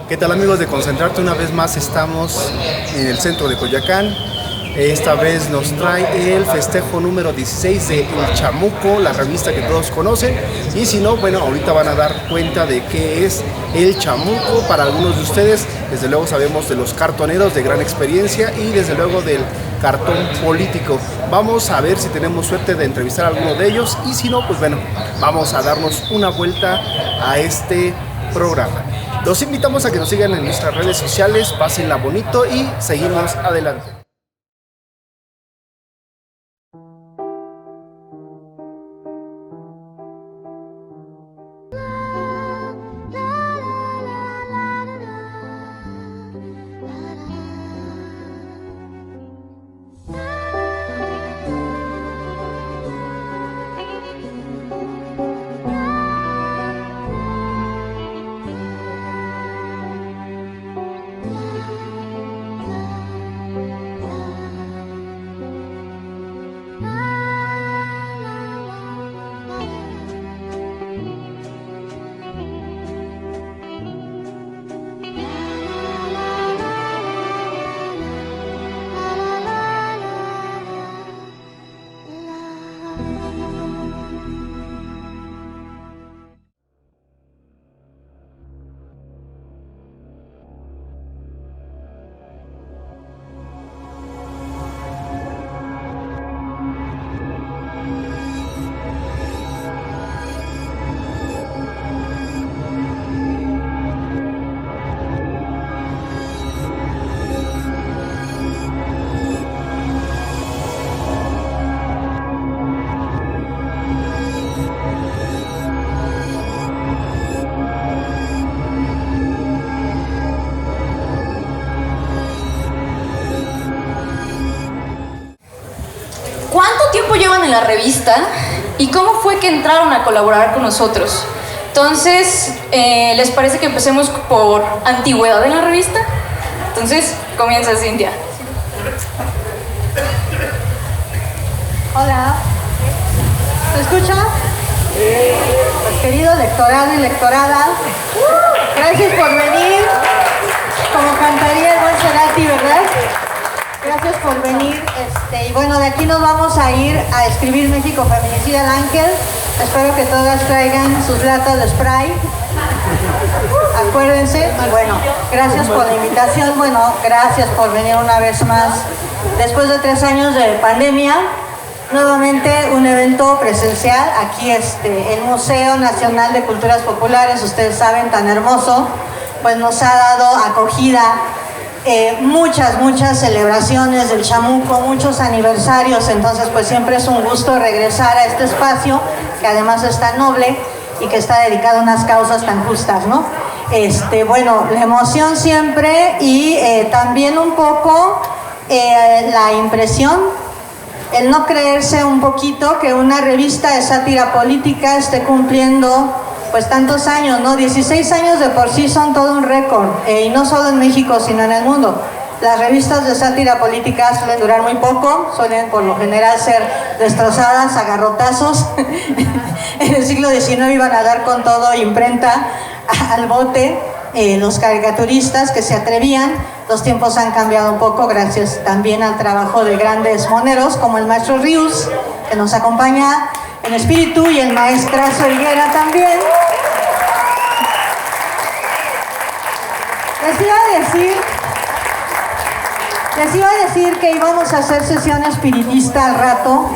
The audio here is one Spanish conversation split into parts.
¿Qué tal, amigos de Concentrarte? Una vez más estamos en el centro de Coyoacán. Esta vez nos trae el festejo número 16 de El Chamuco, la revista que todos conocen. Y si no, bueno, ahorita van a dar cuenta de qué es El Chamuco. Para algunos de ustedes, desde luego sabemos de los cartoneros de gran experiencia y desde luego del cartón político. Vamos a ver si tenemos suerte de entrevistar a alguno de ellos, y si no, pues bueno, vamos a darnos una vuelta a este programa. Los invitamos a que nos sigan en nuestras redes sociales, pásenla bonito y seguimos adelante. ¿Cuánto tiempo llevan en la revista y cómo fue que entraron a colaborar con nosotros? Entonces, ¿les parece que empecemos por antigüedad en la revista? Entonces, comienza Cintia. Hola, ¿se escucha? Pues, querido lectorado y lectorada, gracias por venir, como cantaría el buen Cerati, ¿verdad? Gracias por venir, y bueno, de aquí nos vamos a ir a escribir México Feminicida al Ángel. Espero que todas traigan sus latas de spray. Acuérdense, y bueno, gracias por la invitación, bueno, gracias por venir una vez más. Después de 3 años de pandemia, nuevamente un evento presencial, aquí el Museo Nacional de Culturas Populares, ustedes saben, tan hermoso, pues nos ha dado acogida. Muchas celebraciones del Chamuco, muchos aniversarios, entonces pues siempre es un gusto regresar a este espacio que además es tan noble y que está dedicado a unas causas tan justas, ¿no? Bueno, la emoción siempre y también un poco la impresión, el no creerse un poquito que una revista de sátira política esté cumpliendo pues tantos años, ¿no? 16 años de por sí son todo un récord, y no solo en México, sino en el mundo. Las revistas de sátira política suelen durar muy poco, suelen por lo general ser destrozadas a garrotazos. En el siglo XIX iban a dar con todo imprenta al bote, los caricaturistas que se atrevían. Los tiempos han cambiado un poco gracias también al trabajo de grandes moneros como el maestro Rius, que nos acompaña en espíritu, y el maestrazo Higuera también. Les iba a decir que íbamos a hacer sesión espiritista al rato,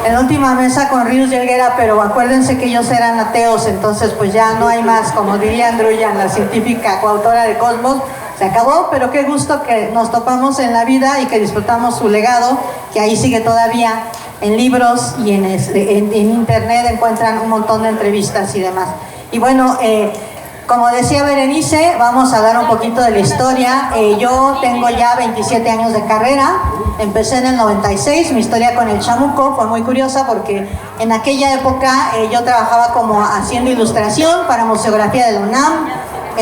en la última mesa con Rius y Higuera, pero acuérdense que ellos eran ateos, entonces pues ya no hay más, como diría Andruyan, la científica coautora de Cosmos, se acabó, pero qué gusto que nos topamos en la vida y que disfrutamos su legado, que ahí sigue todavía. En libros y en internet encuentran un montón de entrevistas y demás. Y bueno, como decía Berenice, vamos a dar un poquito de la historia. Yo tengo ya 27 años de carrera, empecé en el 96, mi historia con el Chamuco fue muy curiosa porque en aquella época yo trabajaba como haciendo ilustración para museografía de la UNAM.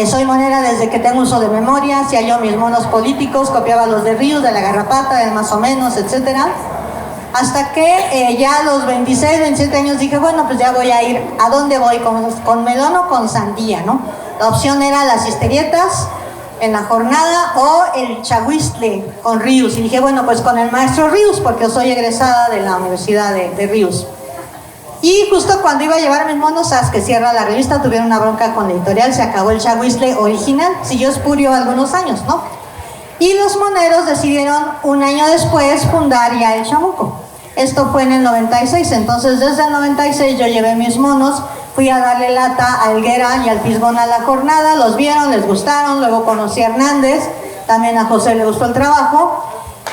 Soy monera desde que tengo uso de memoria, hacía yo mis monos políticos, copiaba los de Rius, de la Garrapata, del Más o Menos, etcétera. Hasta que ya a los 26, 27 años dije, bueno, pues ya voy a ir. ¿A dónde voy? ¿Con melón o con sandía, no? La opción era las histerietas en la jornada o el chahuistle con Ríos. Y dije, bueno, pues con el maestro Ríos, porque soy egresada de la Universidad de Ríos. Y justo cuando iba a llevar mis monos, que cierra la revista, tuvieron una bronca con la editorial, se acabó el chahuistle original, siguió espurio algunos años, ¿no? Y los moneros decidieron un año después fundar ya el chamuco. Esto fue en el 96, entonces desde el 96 yo llevé mis monos, fui a darle lata a Helguera y al Fisgón a la jornada, los vieron, les gustaron, luego conocí a Hernández, también a José le gustó el trabajo,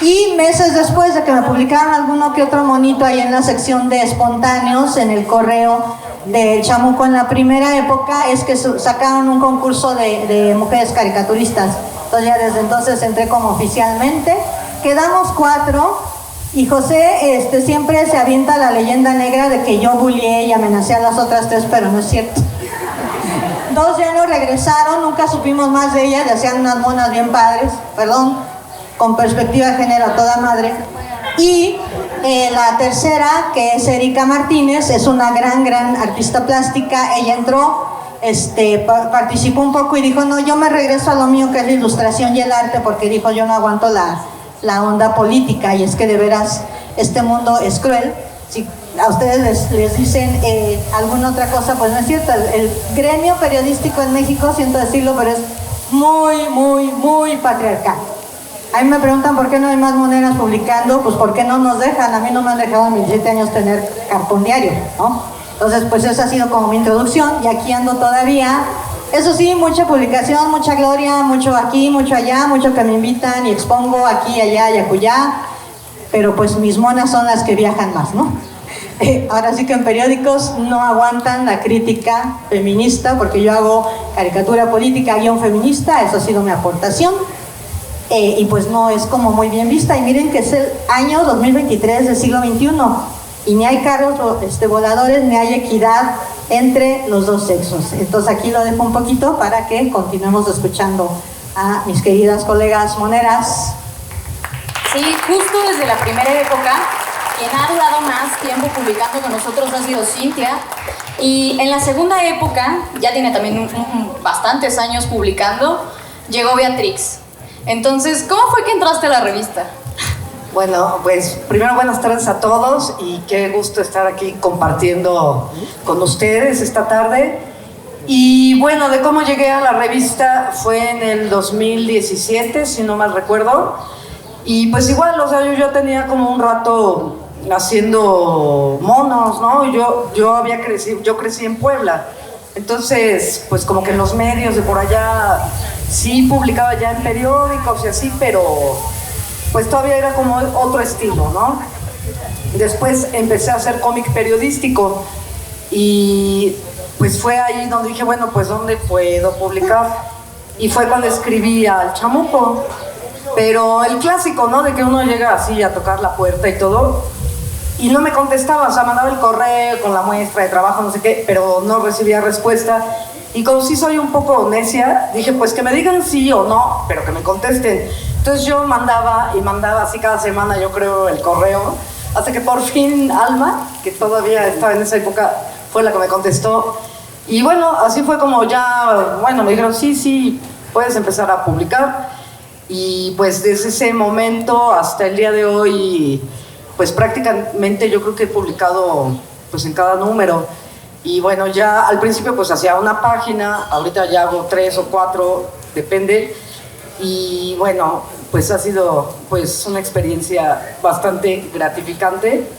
y meses después de que me publicaron alguno que otro monito ahí en la sección de espontáneos, en el correo del chamuco en la primera época, es que sacaron un concurso de mujeres caricaturistas. Entonces ya desde entonces entré como oficialmente, quedamos 4, y José siempre se avienta la leyenda negra de que yo bullié y amenacé a las otras 3, pero no es cierto. 2 ya no regresaron, nunca supimos más de ellas, y hacían unas monas bien padres, perdón, con perspectiva de género a toda madre. Y la tercera, que es Erika Martínez, es una gran artista plástica. Ella entró, participó un poco y dijo, no, yo me regreso a lo mío, que es la ilustración y el arte, porque dijo, yo no aguanto la onda política, y es que de veras este mundo es cruel. Si a ustedes les dicen alguna otra cosa, pues no es cierto. El gremio periodístico en México, siento decirlo, pero es muy patriarcal. A mí me preguntan por qué no hay más moneras publicando, pues porque no nos dejan. A mí no me han dejado en 17 años tener cartón diario, ¿no? Entonces, pues esa ha sido como mi introducción, y aquí ando todavía. Eso sí, mucha publicación, mucha gloria, mucho aquí, mucho allá, mucho que me invitan y expongo aquí, allá y acullá, pero pues mis monas son las que viajan más, ¿no? Ahora sí que en periódicos no aguantan la crítica feminista, porque yo hago caricatura política guión feminista, eso ha sido mi aportación. Y pues no es como muy bien vista, y miren que es el año 2023 del siglo XXI, y ni hay carros voladores, ni hay equidad entre los dos sexos. Entonces aquí lo dejo un poquito para que continuemos escuchando a mis queridas colegas moneras. Sí, justo desde la primera época, quien ha durado más tiempo publicando con nosotros ha sido Cintia, y en la segunda época, ya tiene también bastantes años publicando, llegó Beatrix. Entonces, ¿cómo fue que entraste a la revista? Bueno, pues primero buenas tardes a todos, y qué gusto estar aquí compartiendo con ustedes esta tarde. Y bueno, de cómo llegué a la revista fue en el 2017, si no mal recuerdo. Y pues igual, o sea, yo ya tenía como un rato haciendo monos, ¿no? Yo crecí en Puebla. Entonces, pues como que en los medios de por allá sí publicaba ya en periódicos y así, pero pues todavía era como otro estilo, ¿no? Después empecé a hacer cómic periodístico, y pues fue ahí donde dije, bueno, pues ¿dónde puedo publicar? Y fue cuando escribí al Chamuco, pero el clásico, ¿no? De que uno llega así a tocar la puerta y todo, y no me contestaba, o sea, mandaba el correo con la muestra de trabajo, no sé qué, pero no recibía respuesta. Y como sí soy un poco necia, dije, pues que me digan sí o no, pero que me contesten. Entonces yo mandaba así cada semana, yo creo, el correo, hasta que por fin Alma, que todavía estaba en esa época, fue la que me contestó. Y bueno, así fue como ya, bueno, me dijeron, sí, puedes empezar a publicar. Y pues desde ese momento hasta el día de hoy, pues prácticamente yo creo que he publicado pues en cada número. Y bueno, ya al principio pues hacía una página, ahorita ya hago 3 o 4, depende. Y bueno, pues ha sido pues una experiencia bastante gratificante,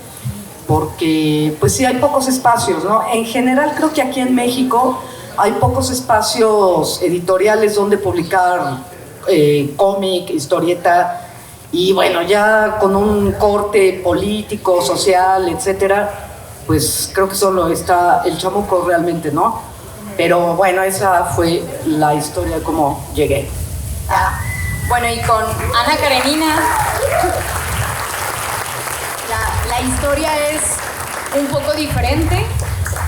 porque pues sí hay pocos espacios, ¿no? En general creo que aquí en México hay pocos espacios editoriales donde publicar cómic, historieta, y bueno, ya con un corte político, social, etcétera, pues creo que solo está el Chamuco realmente, ¿no? Pero bueno, esa fue la historia de cómo llegué. Bueno, y con Ana Karenina, la historia es un poco diferente,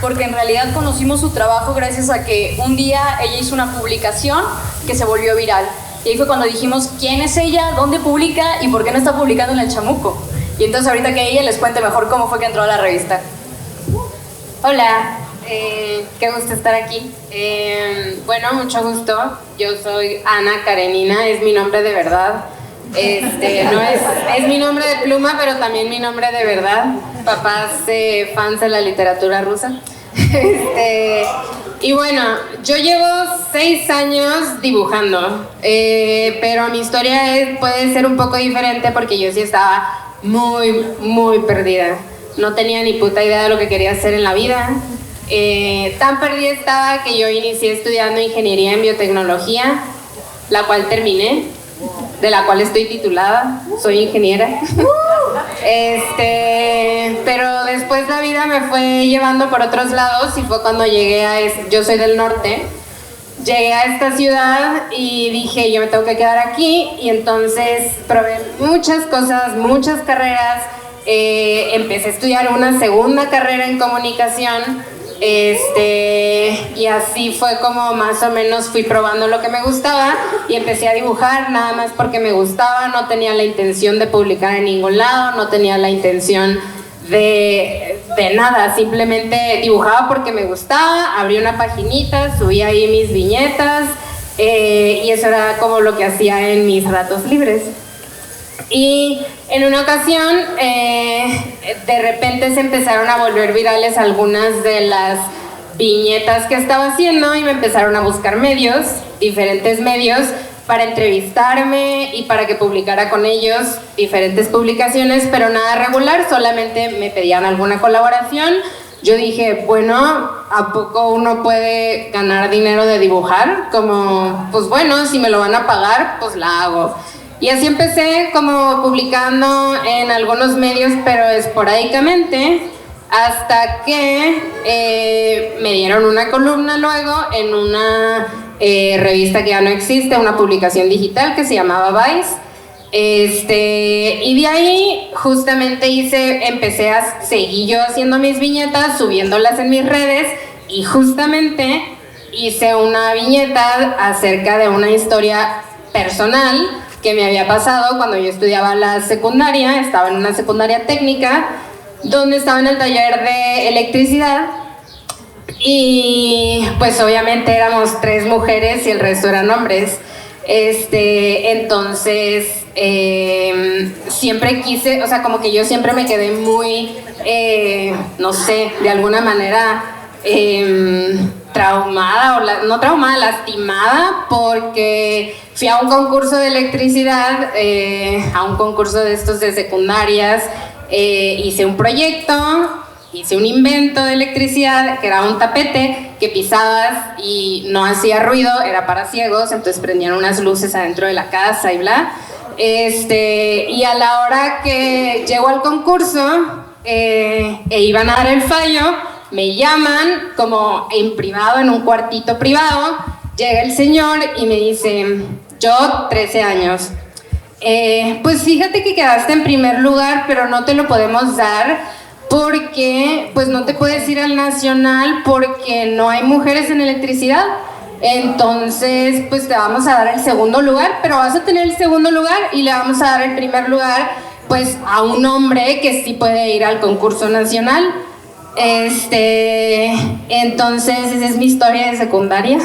porque en realidad conocimos su trabajo gracias a que un día ella hizo una publicación que se volvió viral. Y ahí fue cuando dijimos, ¿quién es ella? ¿Dónde publica? ¿Y por qué no está publicando en el Chamuco? Y entonces ahorita que ella les cuente mejor cómo fue que entró a la revista. Hola, qué gusto estar aquí. Bueno, mucho gusto. Yo soy Ana Karenina, es mi nombre de verdad. No es mi nombre de pluma, pero también mi nombre de verdad. Papás fans de la literatura rusa. Y bueno, yo llevo 6 años dibujando, pero mi historia puede ser un poco diferente porque yo sí estaba muy perdida. No tenía ni puta idea de lo que quería hacer en la vida. Tan perdida estaba que yo inicié estudiando ingeniería en biotecnología, la cual terminé, de la cual estoy titulada, soy ingeniera. Pero después la vida me fue llevando por otros lados y fue cuando llegué yo soy del norte, llegué a esta ciudad y dije, yo me tengo que quedar aquí, y entonces probé muchas cosas, muchas carreras. Empecé a estudiar una segunda carrera en comunicación, y así fue como más o menos fui probando lo que me gustaba y empecé a dibujar nada más porque me gustaba. No tenía la intención de publicar en ningún lado, no tenía la intención de nada, simplemente dibujaba porque me gustaba, abrí una paginita, subí ahí mis viñetas, y eso era como lo que hacía en mis ratos libres. Y en una ocasión, de repente se empezaron a volver virales algunas de las viñetas que estaba haciendo y me empezaron a buscar medios, diferentes medios, para entrevistarme y para que publicara con ellos diferentes publicaciones, pero nada regular, solamente me pedían alguna colaboración. Yo dije, bueno, ¿a poco uno puede ganar dinero de dibujar? Como, pues bueno, si me lo van a pagar, pues la hago. Y así empecé como publicando en algunos medios, pero esporádicamente, hasta que me dieron una columna luego en una revista que ya no existe, una publicación digital que se llamaba Vice. Y de ahí justamente seguí yo haciendo mis viñetas, subiéndolas en mis redes, y justamente hice una viñeta acerca de una historia personal que me había pasado cuando yo estudiaba la secundaria. Estaba en una secundaria técnica donde estaba en el taller de electricidad y pues obviamente éramos 3 mujeres y el resto eran hombres. Entonces siempre quise, o sea, como que yo siempre me quedé muy, no sé, de alguna manera traumada, no traumada, lastimada, porque fui a un concurso de electricidad, a un concurso de estos de secundarias, hice un proyecto, hice un invento de electricidad que era un tapete que pisabas y no hacía ruido, era para ciegos, entonces prendían unas luces adentro de la casa y bla. Y a la hora que llego al concurso e iban a dar el fallo, me llaman como en privado, en un cuartito privado, llega el señor y me dice, yo 13 años, pues fíjate que quedaste en primer lugar, pero no te lo podemos dar porque pues no te puedes ir al nacional porque no hay mujeres en electricidad. Entonces pues te vamos a dar el segundo lugar, pero vas a tener el segundo lugar y le vamos a dar el primer lugar pues a un hombre que sí puede ir al concurso nacional. Entonces esa es mi historia de secundaria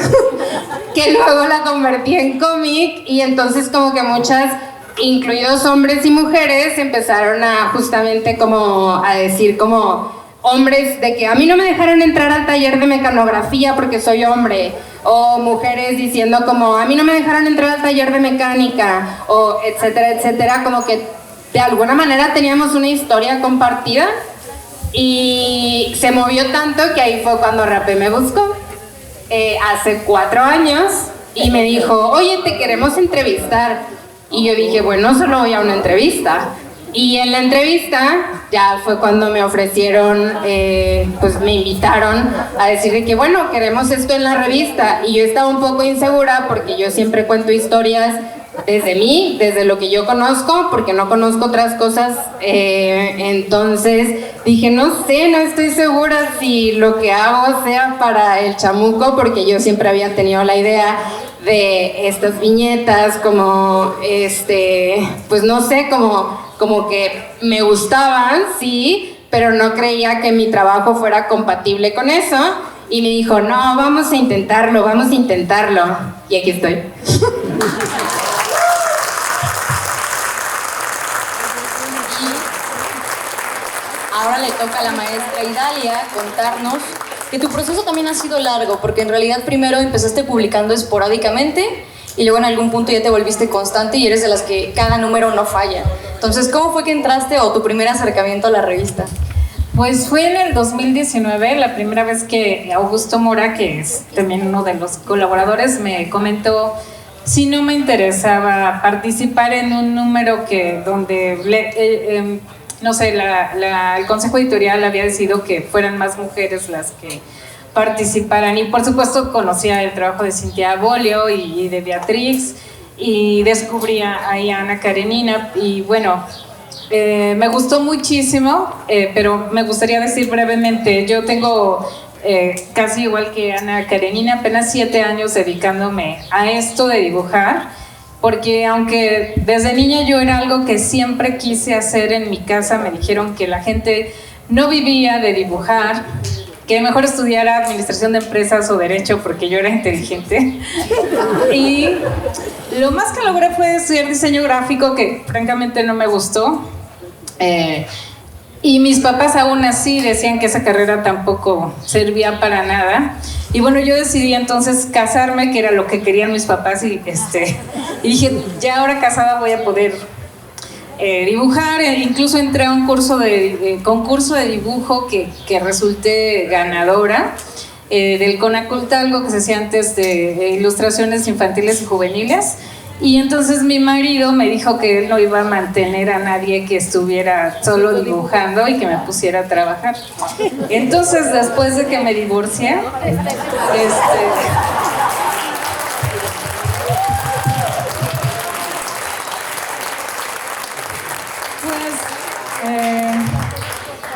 que luego la convertí en cómic, y entonces como que muchas, incluidos hombres y mujeres, empezaron a justamente como a decir como hombres de que a mí no me dejaron entrar al taller de mecanografía porque soy hombre, o mujeres diciendo como a mí no me dejaron entrar al taller de mecánica, o etcétera, etcétera, como que de alguna manera teníamos una historia compartida. Y se movió tanto que ahí fue cuando Rapé me buscó, hace 4 años, y me dijo, oye, te queremos entrevistar. Y yo dije, bueno, solo voy a una entrevista. Y en la entrevista ya fue cuando me ofrecieron, pues me invitaron a decir que bueno, queremos esto en la revista. Y yo estaba un poco insegura porque yo siempre cuento historias desde mí, desde lo que yo conozco, porque no conozco otras cosas. Entonces dije, no sé, no estoy segura si lo que hago sea para el chamuco, porque yo siempre había tenido la idea de estas viñetas como, pues no sé, como como que me gustaban, sí, pero no creía que mi trabajo fuera compatible con eso. Y me dijo, no, vamos a intentarlo. Y aquí estoy. Ahora le toca a la maestra Idalia contarnos que tu proceso también ha sido largo, porque en realidad primero empezaste publicando esporádicamente y luego en algún punto ya te volviste constante y eres de las que cada número no falla. Entonces, ¿cómo fue que entraste o tu primer acercamiento a la revista? Pues fue en el 2019, la primera vez que Augusto Mora, que es también uno de los colaboradores, me comentó si no me interesaba participar en un número donde no sé, el consejo editorial había decidido que fueran más mujeres las que participaran, y por supuesto conocía el trabajo de Cintia Bolio y de Beatriz, y descubrí ahí a Ana Karenina, y bueno, me gustó muchísimo, pero me gustaría decir brevemente, yo tengo casi igual que Ana Karenina, apenas 7 años dedicándome a esto de dibujar, porque aunque desde niña yo era algo que siempre quise hacer en mi casa, me dijeron que la gente no vivía de dibujar, que mejor estudiara administración de empresas o derecho porque yo era inteligente. Y lo más que logré fue estudiar diseño gráfico, que francamente no me gustó. Y mis papás aún así decían que esa carrera tampoco servía para nada. Y bueno, yo decidí entonces casarme, que era lo que querían mis papás, y dije, ya ahora casada voy a poder dibujar. Incluso entré a un concurso de dibujo que resulté ganadora del Conacultalgo, que se hacía antes de ilustraciones infantiles y juveniles. Y entonces mi marido me dijo que él no iba a mantener a nadie que estuviera solo dibujando y que me pusiera a trabajar. Entonces, después de que me divorcié,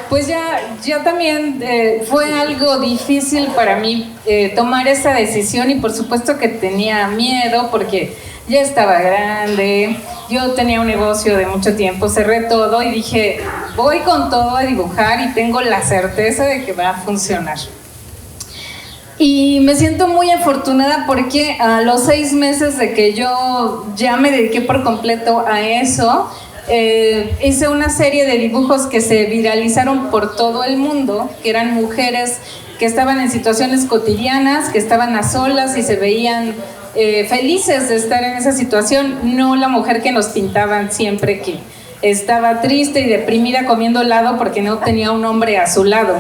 pues ya también fue algo difícil para mí tomar esa decisión, y por supuesto que tenía miedo porque ya estaba grande, yo tenía un negocio de mucho tiempo, cerré todo y dije, voy con todo a dibujar y tengo la certeza de que va a funcionar. Y me siento muy afortunada porque a los 6 meses de que yo ya me dediqué por completo a eso, hice una serie de dibujos que se viralizaron por todo el mundo, que eran mujeres que estaban en situaciones cotidianas, que estaban a solas y se veían felices de estar en esa situación, no la mujer que nos pintaban siempre, que estaba triste y deprimida comiendo helado porque no tenía un hombre a su lado.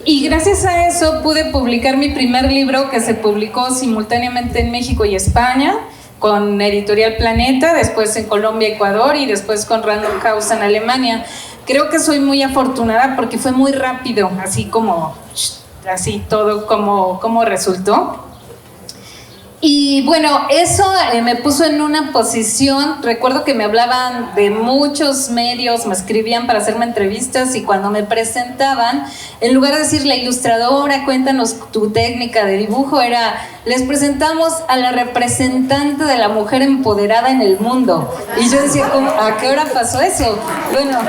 Y gracias a eso pude publicar mi primer libro, que se publicó simultáneamente en México y España, con Editorial Planeta, después en Colombia, Ecuador, y después con Random House en Alemania. Creo que soy muy afortunada porque fue muy rápido, así todo como resultó. Y bueno, eso me puso en una posición. Recuerdo que me hablaban de muchos medios, me escribían para hacerme entrevistas, y cuando me presentaban, en lugar de decir la ilustradora, cuéntanos tu técnica de dibujo, era, les presentamos a la representante de la mujer empoderada en el mundo. Y yo decía, ¿a qué hora pasó eso? Bueno,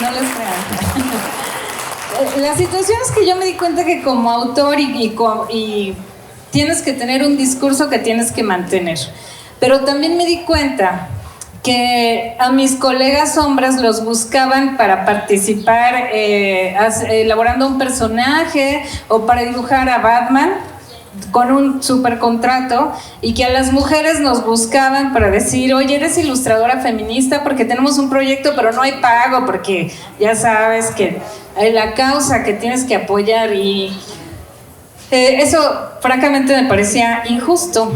no les crean. La situación es que yo me di cuenta que como autor y tienes que tener un discurso que tienes que mantener, pero también me di cuenta que a mis colegas hombres los buscaban para participar elaborando un personaje o para dibujar a Batman con un super contrato, y que a las mujeres nos buscaban para decir, oye, eres ilustradora feminista porque tenemos un proyecto pero no hay pago, porque ya sabes que la causa que tienes que apoyar, y eso francamente me parecía injusto.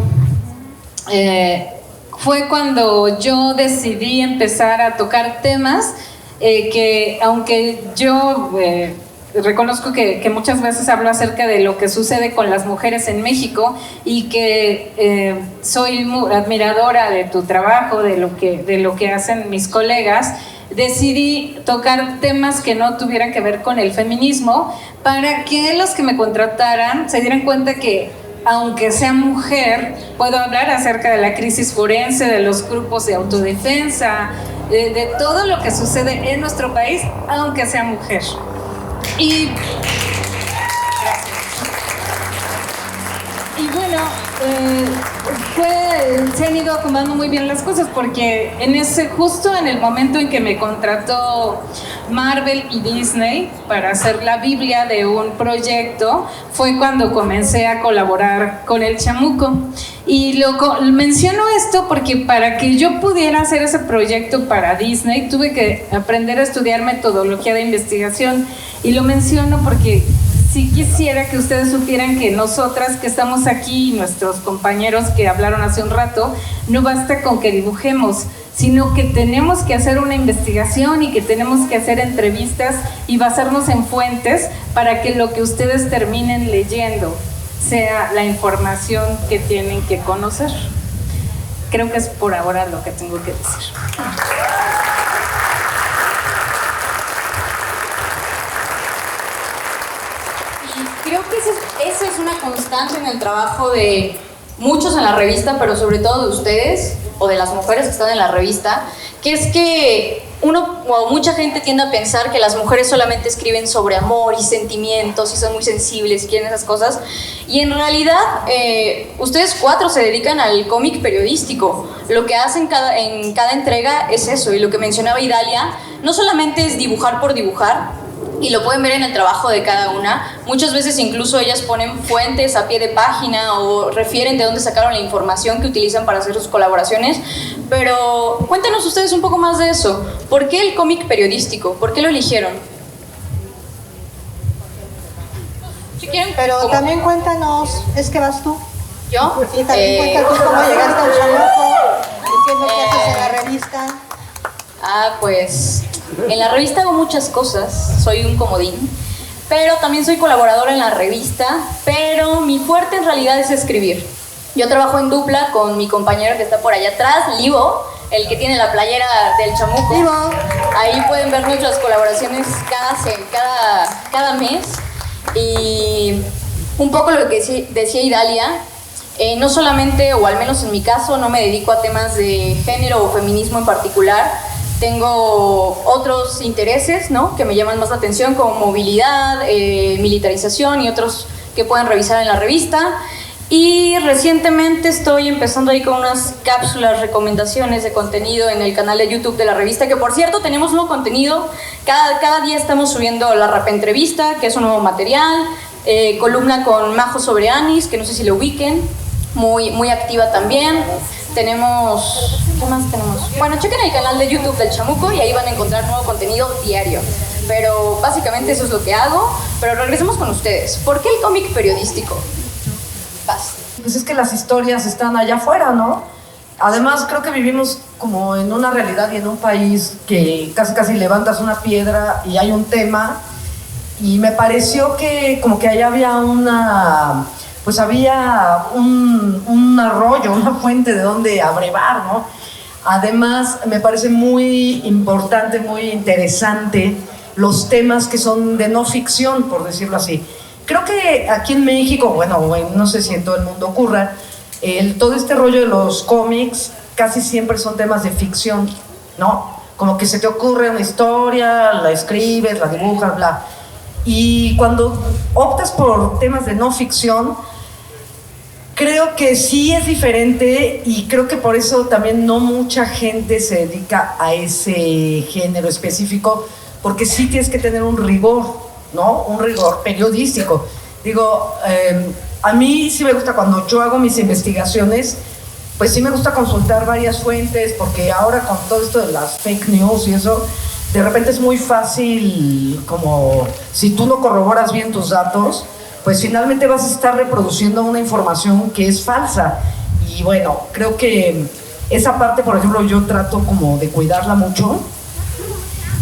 Fue cuando yo decidí empezar a tocar temas que, aunque yo reconozco que muchas veces hablo acerca de lo que sucede con las mujeres en México, y que soy muy admiradora de tu trabajo, de lo que hacen mis colegas, decidí tocar temas que no tuvieran que ver con el feminismo, para que los que me contrataran se dieran cuenta que aunque sea mujer, puedo hablar acerca de la crisis forense, de los grupos de autodefensa, de todo lo que sucede en nuestro país, aunque sea mujer. Y bueno, se han ido acomodando muy bien las cosas, porque justo en el momento en que me contrató Marvel y Disney para hacer la Biblia de un proyecto, fue cuando comencé a colaborar con el Chamuco. Y menciono esto porque para que yo pudiera hacer ese proyecto para Disney, tuve que aprender a estudiar metodología de investigación. Y lo menciono porque sí quisiera que ustedes supieran que nosotras que estamos aquí y nuestros compañeros que hablaron hace un rato, no basta con que dibujemos, sino que tenemos que hacer una investigación y que tenemos que hacer entrevistas y basarnos en fuentes para que lo que ustedes terminen leyendo sea la información que tienen que conocer. Creo que es por ahora lo que tengo que decir. Creo que eso es una constante en el trabajo de muchos en la revista, pero sobre todo de ustedes o de las mujeres que están en la revista, que es que mucha gente tiende a pensar que las mujeres solamente escriben sobre amor y sentimientos y son muy sensibles y quieren esas cosas, y en realidad ustedes 4 se dedican al cómic periodístico. Lo que hacen en cada entrega es eso, y lo que mencionaba Idalia no solamente es dibujar por dibujar, y lo pueden ver en el trabajo de cada una. Muchas veces incluso ellas ponen fuentes a pie de página o refieren de dónde sacaron la información que utilizan para hacer sus colaboraciones. Pero cuéntenos ustedes un poco más de eso. ¿Por qué el cómic periodístico? ¿Por qué lo eligieron? Si quieren, pero también cuéntanos, ¿es que vas tú? ¿Yo? Sí, también cuéntanos cómo llegaste al Chamuco y qué es lo que haces en la revista. Pues en la revista hago muchas cosas, soy un comodín, pero también soy colaboradora en la revista, pero mi fuerte en realidad es escribir. Yo trabajo en dupla con mi compañero que está por allá atrás, Livo, el que tiene la playera del Chamuco. Livo. Ahí pueden ver nuestras colaboraciones cada mes. Y un poco lo que decía Idalia, no solamente, o al menos en mi caso, no me dedico a temas de género o feminismo en particular. Tengo otros intereses, ¿no?, que me llaman más la atención, como movilidad, militarización y otros que pueden revisar en la revista. Y recientemente estoy empezando ahí con unas cápsulas, recomendaciones de contenido en el canal de YouTube de la revista, que por cierto tenemos nuevo contenido. Cada día estamos subiendo la Rap Entrevista, que es un nuevo material, columna con Majo sobre Anis, que no sé si lo ubiquen, muy activa también. Tenemos... ¿Qué más tenemos? Bueno, chequen el canal de YouTube del Chamuco y ahí van a encontrar nuevo contenido diario. Pero básicamente eso es lo que hago. Pero regresemos con ustedes. ¿Por qué el cómic periodístico? Vas. Pues es que las historias están allá afuera, ¿no? Además, creo que vivimos como en una realidad y en un país que casi levantas una piedra y hay un tema. Y me pareció que como que allá había había un arroyo, una fuente de donde abrevar, ¿no? Además, me parece muy importante, muy interesante los temas que son de no ficción, por decirlo así. Creo que aquí en México, bueno, no sé si en todo el mundo ocurra, todo este rollo de los cómics casi siempre son temas de ficción, ¿no? Como que se te ocurre una historia, la escribes, la dibujas, bla. Y cuando optas por temas de no ficción, creo que sí es diferente, y creo que por eso también no mucha gente se dedica a ese género específico, porque sí tienes que tener un rigor, ¿no? Un rigor periodístico. Digo, a mí sí me gusta cuando yo hago mis investigaciones, pues sí me gusta consultar varias fuentes, porque ahora con todo esto de las fake news y eso, de repente es muy fácil, como si tú no corroboras bien tus datos, pues finalmente vas a estar reproduciendo una información que es falsa. Y bueno, creo que esa parte, por ejemplo, yo trato como de cuidarla mucho.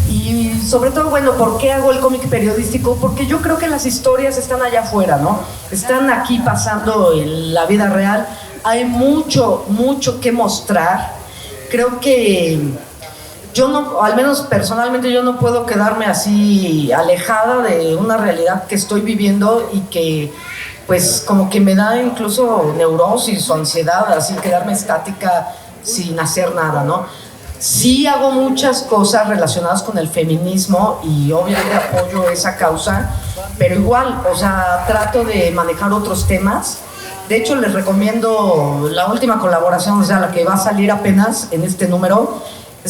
Y sobre todo, bueno, ¿por qué hago el cómic periodístico? Porque yo creo que las historias están allá afuera, ¿no? Están aquí pasando en la vida real. Hay mucho que mostrar. Creo que yo no, al menos personalmente, yo no puedo quedarme así alejada de una realidad que estoy viviendo y que pues como que me da incluso neurosis o ansiedad, así quedarme estática sin hacer nada, ¿no? Sí hago muchas cosas relacionadas con el feminismo y obviamente apoyo esa causa, pero igual, o sea, trato de manejar otros temas. De hecho, les recomiendo la última colaboración, o sea, la que va a salir apenas en este número.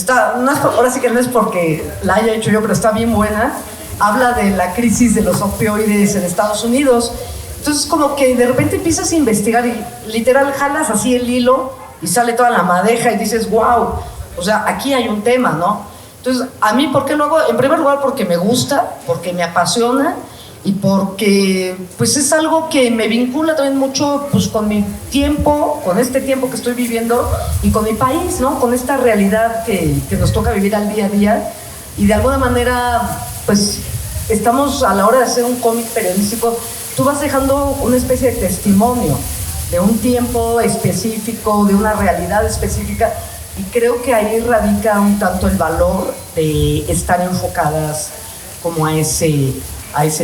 Ahora sí que no es porque la haya hecho yo, pero está bien buena. Habla de la crisis de los opioides en Estados Unidos. Entonces, como que de repente empiezas a investigar y literal jalas así el hilo y sale toda la madeja y dices, wow, o sea, aquí hay un tema, ¿no? Entonces, a mí, ¿por qué lo hago? En primer lugar, porque me gusta, porque me apasiona y porque, pues, es algo que me vincula también mucho, pues, con mi tiempo, con este tiempo que estoy viviendo y con mi país, ¿no? Con esta realidad que nos toca vivir al día a día y de alguna manera, pues, estamos a la hora de hacer un cómic periodístico, tú vas dejando una especie de testimonio de un tiempo específico, de una realidad específica, y creo que ahí radica un tanto el valor de estar enfocadas como a ese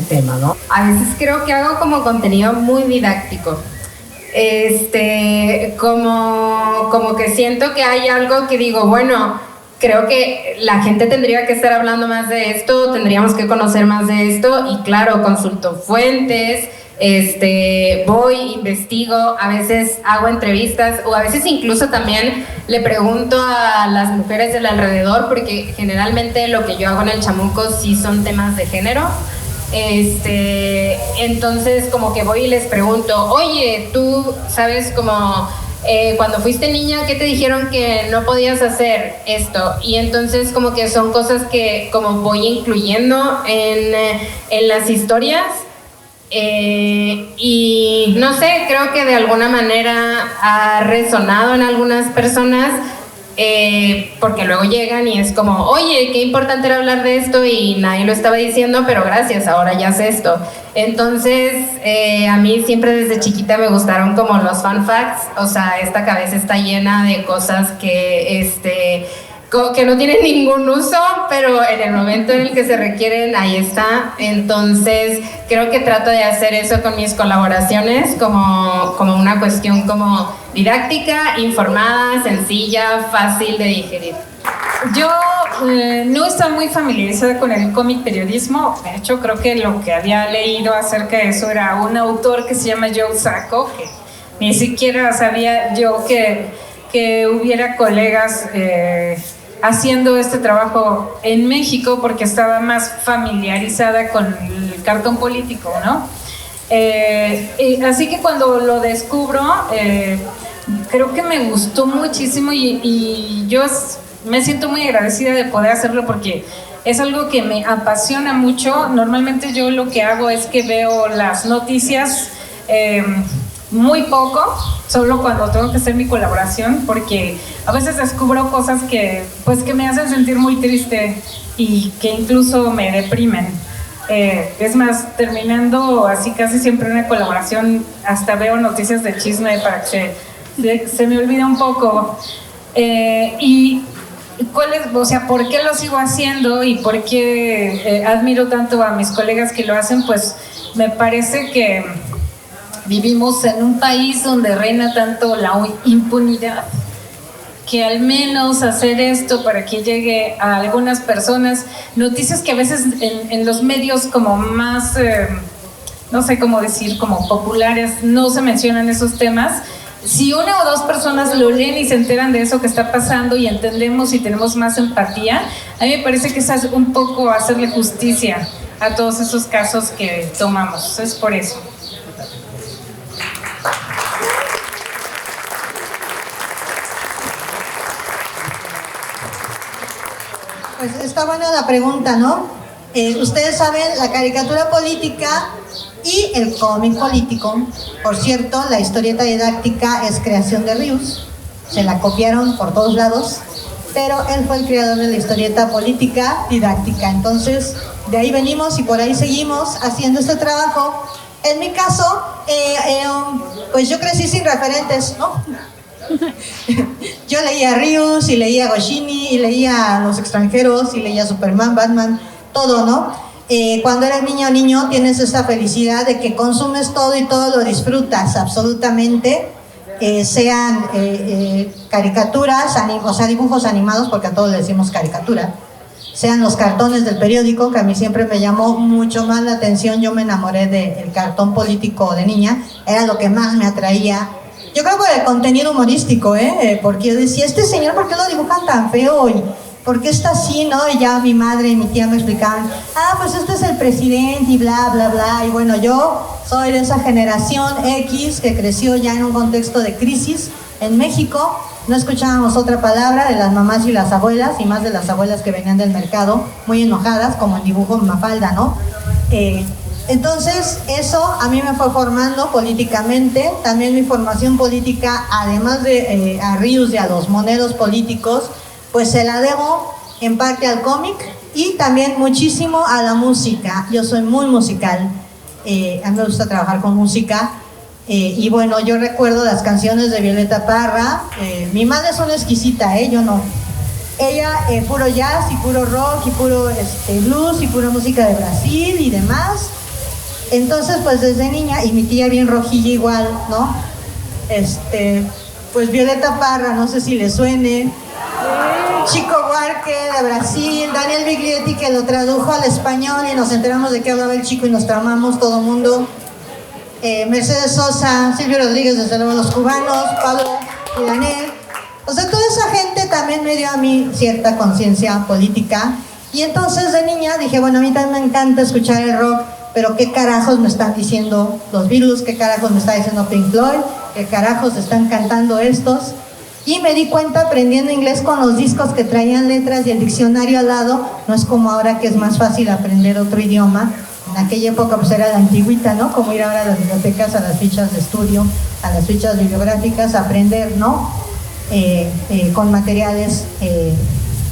tema, ¿no? A veces creo que hago como contenido muy didáctico. Como que siento que hay algo que digo, bueno, creo que la gente tendría que estar hablando más de esto, tendríamos que conocer más de esto, y claro, consulto fuentes, voy, investigo, a veces hago entrevistas, o a veces incluso también le pregunto a las mujeres del alrededor, porque generalmente lo que yo hago en el Chamuco sí son temas de género. Entonces como que voy y les pregunto, oye, tú sabes como cuando fuiste niña, ¿qué te dijeron que no podías hacer esto? Y entonces como que son cosas que como voy incluyendo en las historias. Y no sé, creo que de alguna manera ha resonado en algunas personas, porque luego llegan y es como, oye, qué importante era hablar de esto y nadie lo estaba diciendo, pero gracias, ahora ya sé esto. Entonces, a mí siempre desde chiquita me gustaron como los fun facts, o sea, esta cabeza está llena de cosas que no tienen ningún uso, pero en el momento en el que se requieren, ahí está. Entonces, creo que trato de hacer eso con mis colaboraciones como una cuestión como didáctica, informada, sencilla, fácil de digerir. Yo no estaba muy familiarizada con el cómic periodismo. De hecho, creo que lo que había leído acerca de eso era un autor que se llama Joe Sacco, que ni siquiera sabía yo que hubiera colegas haciendo este trabajo en México, porque estaba más familiarizada con el cartón político, ¿no? Así que cuando lo descubro, creo que me gustó muchísimo y yo me siento muy agradecida de poder hacerlo, porque es algo que me apasiona mucho. Normalmente yo lo que hago es que veo las noticias muy poco, solo cuando tengo que hacer mi colaboración, porque a veces descubro cosas que me hacen sentir muy triste y que incluso me deprimen. Es más, terminando así casi siempre una colaboración, hasta veo noticias de chisme para que se me olvide un poco. Y ¿por qué lo sigo haciendo y por qué admiro tanto a mis colegas que lo hacen? Pues me parece que vivimos en un país donde reina tanto la impunidad, que al menos hacer esto para que llegue a algunas personas, noticias que a veces en los medios como más, no sé cómo decir, como populares, no se mencionan esos temas. Si una o dos personas lo leen y se enteran de eso que está pasando y entendemos y tenemos más empatía, a mí me parece que es un poco hacerle justicia a todos esos casos que tomamos. Es por eso. Pues está buena la pregunta, ¿no? Ustedes saben, la caricatura política y el cómic político, por cierto, la historieta didáctica es creación de Rius, se la copiaron por todos lados, pero él fue el creador de la historieta política didáctica. Entonces, de ahí venimos y por ahí seguimos haciendo este trabajo. En mi caso, pues yo crecí sin referentes, ¿no? Yo leía Rius y leía Goscinny y leía Los Extranjeros y leía Superman, Batman, todo, ¿no? cuando eres niño tienes esa felicidad de que consumes todo y todo lo disfrutas absolutamente, sean caricaturas, o sea, dibujos animados, porque a todos le decimos caricatura, sean los cartones del periódico, que a mí siempre me llamó mucho más la atención. Yo me enamoré del cartón político de niña, era lo que más me atraía. Yo creo que el contenido humorístico, porque yo decía, este señor, ¿por qué lo dibujan tan feo? Y ¿por qué está así, no? Y ya mi madre y mi tía me explicaban, pues este es el presidente y bla, bla, bla. Y bueno, yo soy de esa generación X que creció ya en un contexto de crisis en México. No escuchábamos otra palabra de las mamás y las abuelas, y más de las abuelas que venían del mercado, muy enojadas, como el dibujo Mafalda, ¿no? Entonces, eso a mí me fue formando políticamente. También mi formación política, además de a Ríos y a los moneros políticos, pues se la debo en parte al cómic y también muchísimo a la música. Yo soy muy musical, a mí me gusta trabajar con música. Y bueno, yo recuerdo las canciones de Violeta Parra. Mi madre es una exquisita, yo no. Ella, puro jazz y puro rock y puro blues y pura música de Brasil y demás. Entonces, pues desde niña, y mi tía bien rojilla igual, ¿no? Pues Violeta Parra, no sé si le suene. Chico Buarque de Brasil, Daniel Biglietti, que lo tradujo al español y nos enteramos de qué hablaba el chico y nos tramamos todo el mundo. Mercedes Sosa, Silvio Rodríguez, desde luego los cubanos, Pablo y Daniel. O sea, toda esa gente también me dio a mí cierta conciencia política. Y entonces de niña dije, bueno, a mí también me encanta escuchar el rock, pero ¿qué carajos me están diciendo los Beatles? ¿Qué carajos me está diciendo Pink Floyd? ¿Qué carajos están cantando estos? Y me di cuenta aprendiendo inglés con los discos que traían letras y el diccionario al lado. No es como ahora que es más fácil aprender otro idioma. En aquella época pues era la antigüita, ¿no? Como ir ahora a las bibliotecas, a las fichas de estudio, a las fichas bibliográficas, a aprender, ¿no? Con materiales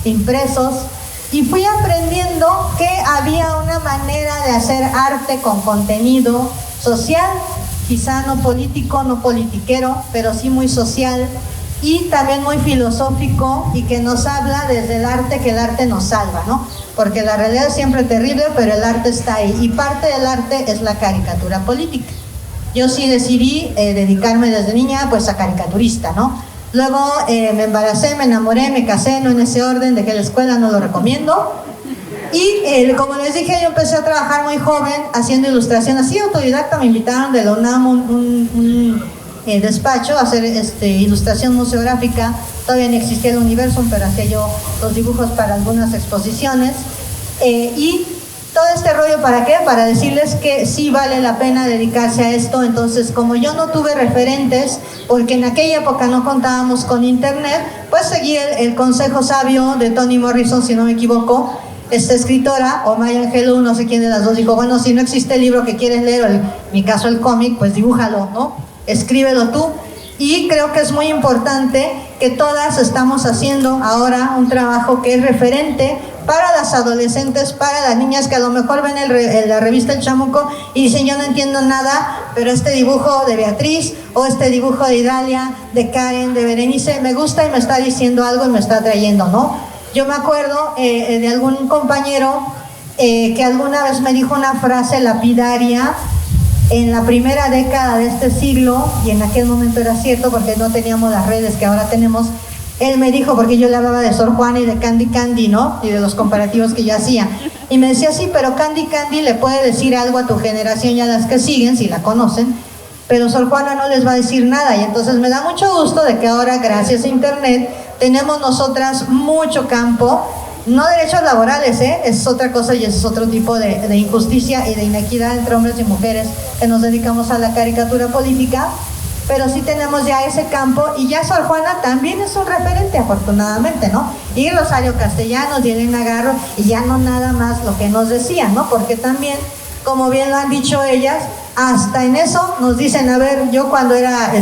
impresos. Y fui aprendiendo que había una manera de hacer arte con contenido social, quizá no político, no politiquero, pero sí muy social y también muy filosófico, y que nos habla desde el arte, que el arte nos salva, ¿no? Porque la realidad es siempre terrible, pero el arte está ahí, y parte del arte es la caricatura política. Yo sí decidí dedicarme desde niña pues a caricaturista, ¿no? Luego me embaracé, me enamoré, me casé, no en ese orden, dejé la escuela, no lo recomiendo. Y como les dije, yo empecé a trabajar muy joven haciendo ilustración, así autodidacta. Me invitaron de la UNAM un despacho a hacer ilustración museográfica. Todavía no existía el Universum, pero hacía yo los dibujos para algunas exposiciones. Y todo este rollo, ¿para qué? Para decirles que sí vale la pena dedicarse a esto. Entonces, como yo no tuve referentes, porque en aquella época no contábamos con internet, pues seguí el consejo sabio de Toni Morrison, si no me equivoco. Esta escritora, o Maya Angelou, no sé quién de las dos, dijo, bueno, si no existe el libro que quieres leer, o en mi caso el cómic, pues dibújalo, ¿no? Escríbelo tú. Y creo que es muy importante que todas estamos haciendo ahora un trabajo que es referente para las adolescentes, para las niñas que a lo mejor ven la revista El Chamuco y dicen, yo no entiendo nada, pero este dibujo de Beatriz, o este dibujo de Idalia, de Karen, de Berenice, me gusta y me está diciendo algo y me está trayendo, ¿no? Yo me acuerdo de algún compañero que alguna vez me dijo una frase lapidaria en la primera década de este siglo, y en aquel momento era cierto porque no teníamos las redes que ahora tenemos. Él me dijo, porque yo le hablaba de Sor Juana y de Candy Candy, ¿no? Y de los comparativos que yo hacía. Y me decía, sí, pero Candy Candy le puede decir algo a tu generación y a las que siguen, si la conocen, pero Sor Juana no les va a decir nada. Y entonces me da mucho gusto de que ahora, gracias a internet, tenemos nosotras mucho campo, no derechos laborales, es otra cosa, y es otro tipo de injusticia y de inequidad entre hombres y mujeres que nos dedicamos a la caricatura política. Pero sí tenemos ya ese campo, y ya Sor Juana también es un referente, afortunadamente, ¿no? Y Rosario Castellanos y Elena Garro, y ya no nada más lo que nos decían, ¿no? Porque también, como bien lo han dicho ellas, hasta en eso nos dicen, a ver, yo cuando era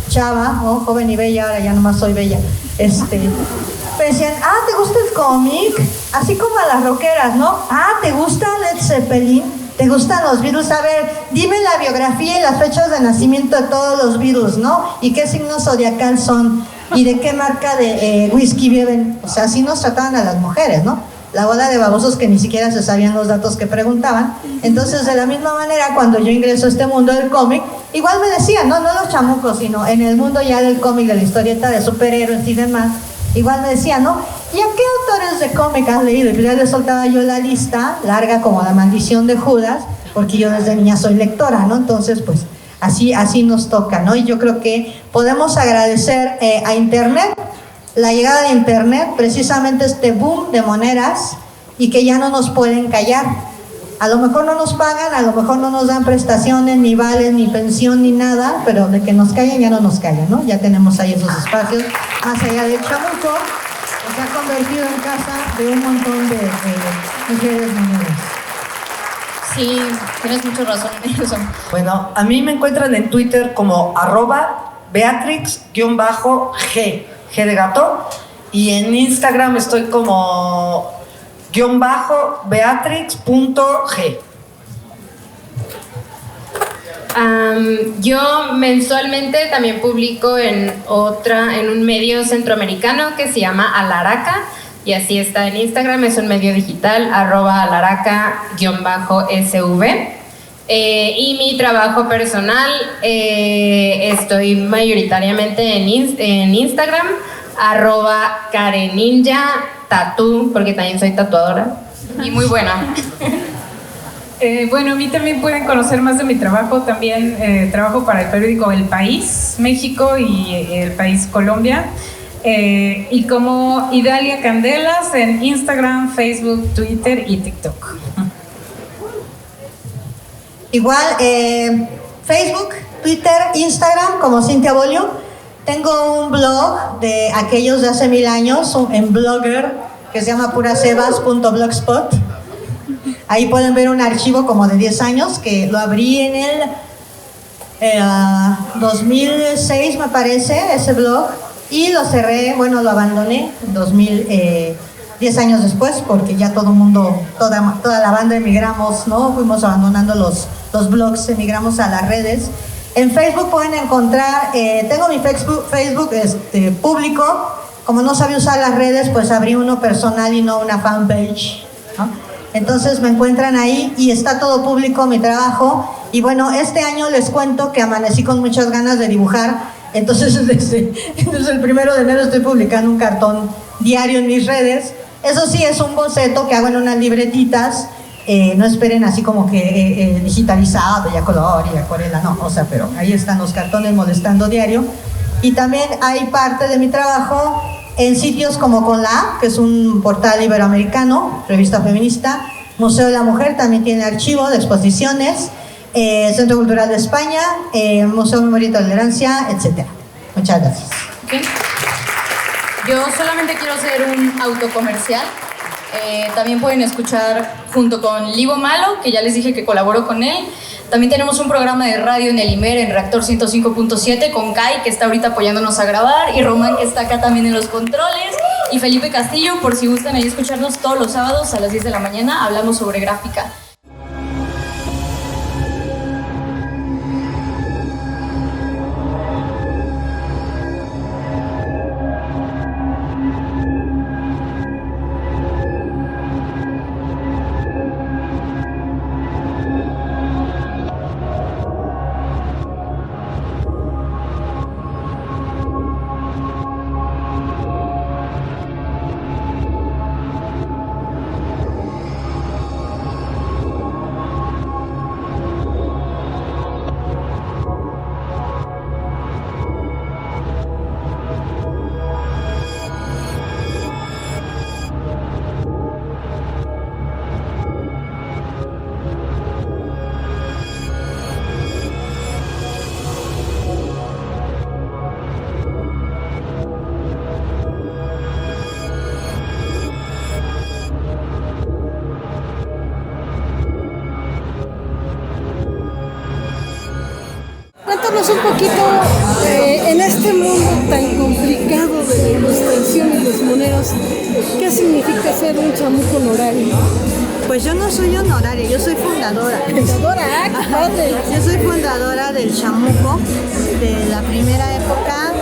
chava, ¿no? Joven y bella, ahora ya nomás soy bella, me decían, ¿te gusta el cómic? Así como a las rockeras, ¿no? ¿Te gusta Led Zeppelin? ¿Te gustan los Beatles? A ver, dime la biografía y las fechas de nacimiento de todos los Beatles, ¿no? ¿Y qué signo zodiacal son? ¿Y de qué marca de whisky beben? O sea, así nos trataban a las mujeres, ¿no? la bola de babosos que ni siquiera se sabían los datos que preguntaban. Entonces, de la misma manera, cuando yo ingreso a este mundo del cómic, igual me decían, no los chamucos, sino en el mundo ya del cómic, de la historieta de superhéroes y demás, igual me decían, ¿no? ¿Y a qué autores de cómic has leído? Y ya les soltaba yo la lista, larga como La Maldición de Judas, porque yo desde niña soy lectora, ¿no? Entonces, pues, así nos toca, ¿no? Y yo creo que podemos agradecer a Internet, la llegada de Internet, precisamente este boom de monedas, y que ya no nos pueden callar. A lo mejor no nos pagan, a lo mejor no nos dan prestaciones, ni vales, ni pensión, ni nada, pero de que nos callen, ya no nos callan, ¿no? Ya tenemos ahí esos espacios, más allá del chamuco, que se ha convertido en casa de un montón de mujeres maneras. Sí, tienes mucha razón en eso. Bueno, a mí me encuentran en Twitter como @Beatrix_G, G de gato, y en Instagram estoy como _Beatrix.g. Yo mensualmente también publico en un medio centroamericano que se llama Alaraca, y así está en Instagram, es un medio digital, @alaraca_sv. Y mi trabajo personal, estoy mayoritariamente en Instagram, @kareninja_tattoo, porque también soy tatuadora. Y muy buena. Bueno, a mí también pueden conocer más de mi trabajo. También trabajo para el periódico El País, México, y El País, Colombia. Y como Idalia Candelas en Instagram, Facebook, Twitter y TikTok. Igual, Facebook, Twitter, Instagram, como Cintia Bolio. Tengo un blog de aquellos de hace 1000 años, en Blogger, que se llama purasebas.blogspot. Ahí pueden ver un archivo como de 10 años, que lo abrí en el 2006, me parece, ese blog. Y lo cerré, bueno, lo abandoné en 10 años después, porque ya todo el mundo, toda la banda emigramos, ¿no? Fuimos abandonando los blogs, emigramos a las redes. En Facebook pueden encontrar, tengo mi Facebook público. Como no sabía usar las redes, pues abrí uno personal y no una fanpage, ¿no? Entonces me encuentran ahí y está todo público mi trabajo. Y bueno, este año les cuento que amanecí con muchas ganas de dibujar. Entonces desde el 1 de enero estoy publicando un cartón diario en mis redes. Eso sí, es un boceto que hago en unas libretitas. No esperen así como que digitalizado y a color y acuarela, no, o sea, pero ahí están los cartones molestando diario. Y también hay parte de mi trabajo en sitios como Con la A, que es un portal iberoamericano, revista feminista. Museo de la Mujer también tiene archivo de exposiciones, Centro Cultural de España, Museo de Memoria y Tolerancia, etc. Muchas gracias. Okay. Yo solamente quiero hacer un autocomercial. También pueden escuchar junto con Libo Malo, que ya les dije que colaboro con él. También tenemos un programa de radio en el IMER, en Reactor 105.7, con Kai, que está ahorita apoyándonos a grabar, y Román, que está acá también en los controles, y Felipe Castillo, por si gustan ahí escucharnos todos los sábados a las 10 de la mañana, hablamos sobre gráfica. Cuéntanos un poquito en este mundo tan complicado de la ilustración y los moneros, ¿qué significa ser un chamuco honorario? Pues yo no soy honoraria, yo soy fundadora. ¿Fundadora? ¡Qué padre! Yo soy fundadora del chamuco, de la primera época.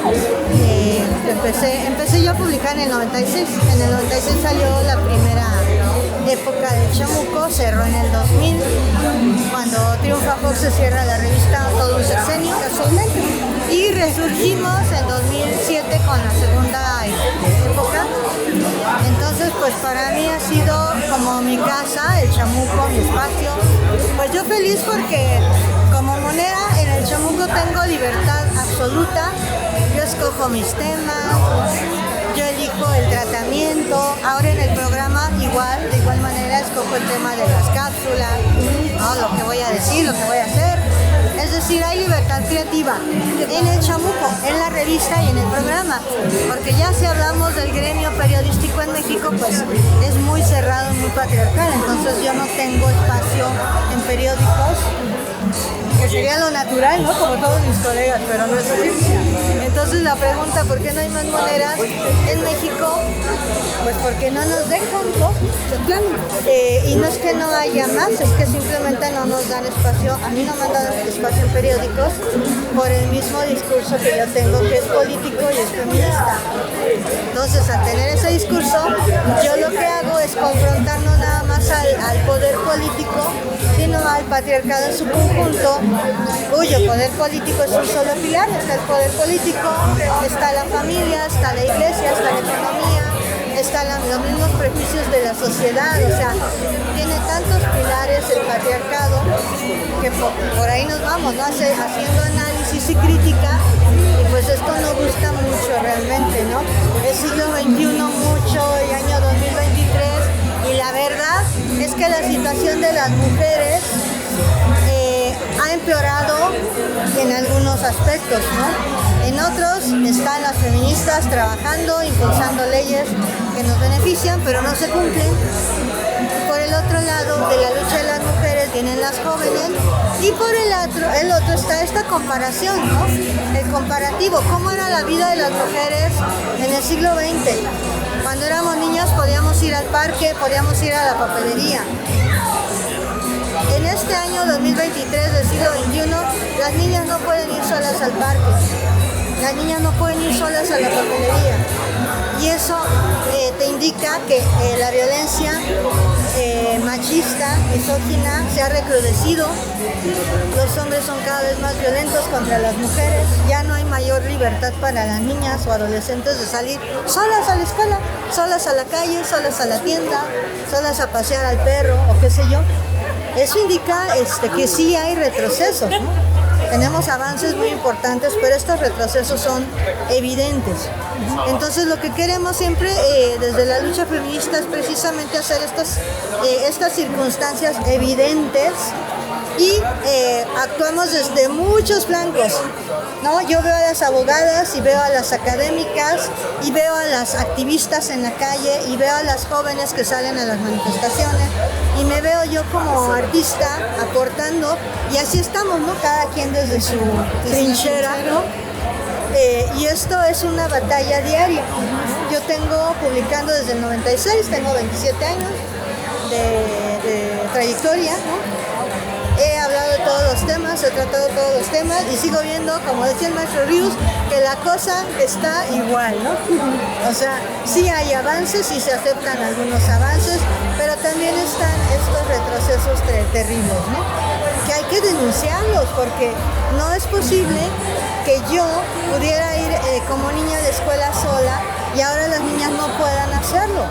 empecé yo a publicar en el 96. En el 96 salió la primera época del Chamuco, cerró en el 2000. Cuando Triunfa Fox se cierra la revista Todo un Sexenio, casualmente. Y resurgimos en 2007 con la segunda época. Entonces, pues para mí ha sido como mi casa, el Chamuco, mi espacio. Pues yo feliz porque como monera en el Chamuco tengo libertad absoluta. Yo escojo mis temas, yo elijo el tratamiento. Ahora en el programa de igual manera escojo el tema de las cápsulas, ¿no? Lo que voy a decir, lo que voy a hacer. Es decir, hay libertad creativa en el Chamuco, en la revista y en el programa. Porque ya si hablamos del gremio periodístico en México, pues es muy cerrado, muy patriarcal. Entonces yo no tengo espacio en periódicos, que sería lo natural, ¿no? Como todos mis colegas, pero no es así. Entonces la pregunta, ¿por qué no hay más moneras en México? Pues porque no nos dejan, ¿no? Y no es que no haya más, es que simplemente no nos dan espacio. A mí no me han dado espacio en periódicos por el mismo discurso que yo tengo, que es político y es feminista. Entonces, al tener ese discurso, yo lo que hago es confrontar no nada más al poder político, sino al patriarcado en su conjunto, cuyo poder político es un solo pilar. Está el poder político, está la familia, está la iglesia, está la economía, están los mismos prejuicios de la sociedad. O sea, tiene tantos pilares el patriarcado que por ahí nos vamos, ¿no? Haciendo análisis y crítica, y pues esto no gusta mucho realmente, ¿no? Es siglo XXI mucho, y año 2023, y la verdad es que la situación de las mujeres ha empeorado en algunos aspectos, ¿no? En otros están las feministas trabajando, impulsando leyes que nos benefician, pero no se cumplen. Por el otro lado de la lucha de las mujeres vienen las jóvenes, y por el otro está esta comparación, ¿no? El comparativo, cómo era la vida de las mujeres en el siglo XX. Cuando éramos niñas podíamos ir al parque, podíamos ir a la papelería. En este año 2023 del siglo XXI, las niñas no pueden ir solas al parque, las niñas no pueden ir solas a la papelería. Y eso te indica que la violencia machista, misógina, se ha recrudecido. Los hombres son cada vez más violentos contra las mujeres. Ya no hay mayor libertad para las niñas o adolescentes de salir solas a la escuela, solas a la calle, solas a la tienda, solas a pasear al perro o qué sé yo. Eso indica que sí hay retrocesos, ¿no? Tenemos avances muy importantes, pero estos retrocesos son evidentes. Entonces lo que queremos siempre desde la lucha feminista es precisamente hacer estas circunstancias evidentes, y actuamos desde muchos flancos, ¿no? Yo veo a las abogadas y veo a las académicas y veo a las activistas en la calle y veo a las jóvenes que salen a las manifestaciones, y me veo yo como artista aportando, y así estamos, ¿no? Cada quien desde su trinchera, ¿no? Y esto es una batalla diaria. Yo tengo publicando desde el 96, tengo 27 años de trayectoria, ¿no? He hablado de todos los temas, he tratado todos los temas, y sigo viendo, como decía el maestro Rius, que la cosa está igual, ¿no? O sea, sí hay avances, sí se aceptan algunos avances, pero también están estos retrocesos terribles, ¿no? Que hay que denunciarlos, porque no es posible que yo pudiera ir como niña de escuela sola y ahora las niñas no puedan hacerlo.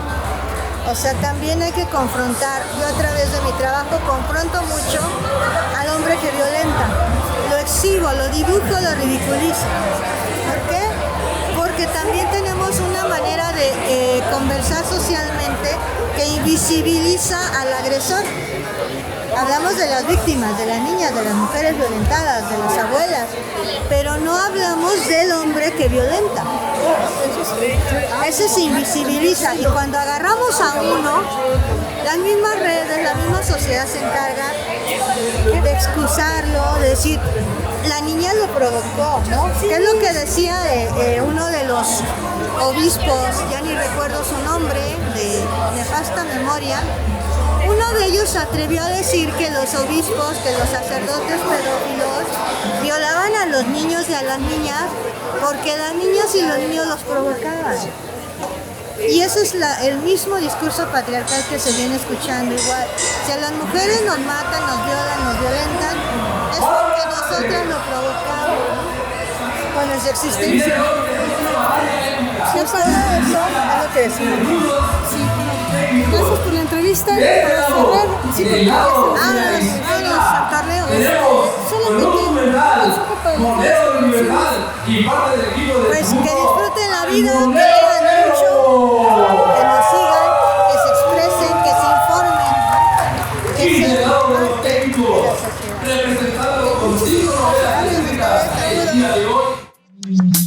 O sea, también hay que confrontar. Yo a través de mi trabajo confronto mucho al hombre que violenta. Lo exhibo, lo dibujo, lo ridiculizo. ¿Por qué? Porque también tenemos una manera de conversar socialmente que invisibiliza al agresor. Hablamos de las víctimas, de las niñas, de las mujeres violentadas, de las abuelas, pero no hablamos del hombre que violenta. Ese se invisibiliza, y cuando agarramos a uno, las mismas redes, la misma sociedad se encarga de excusarlo, de decir, la niña lo provocó, ¿no? ¿Qué es lo que decía uno de los obispos, ya ni recuerdo su nombre, de nefasta memoria? Uno de ellos se atrevió a decir que los obispos, que los sacerdotes pedófilos violaban a los niños y a las niñas porque las niñas y los niños los provocaban. Y ese es el mismo discurso patriarcal que se viene escuchando igual. Si a las mujeres nos matan, nos violan, nos violentan, es porque nosotras lo provocamos con nuestra existencia. ¿Sí pasa eso? Es lo que decimos. Sí. Gracias por la entrevista. Para cerrar, sí, porque ya Vámonos al torneo. solamente Pues que disfruten la vida, que lean mucho, que nos sigan, que se expresen, que se informen, que sean parte de la sociedad. Representado contigo, el día de hoy.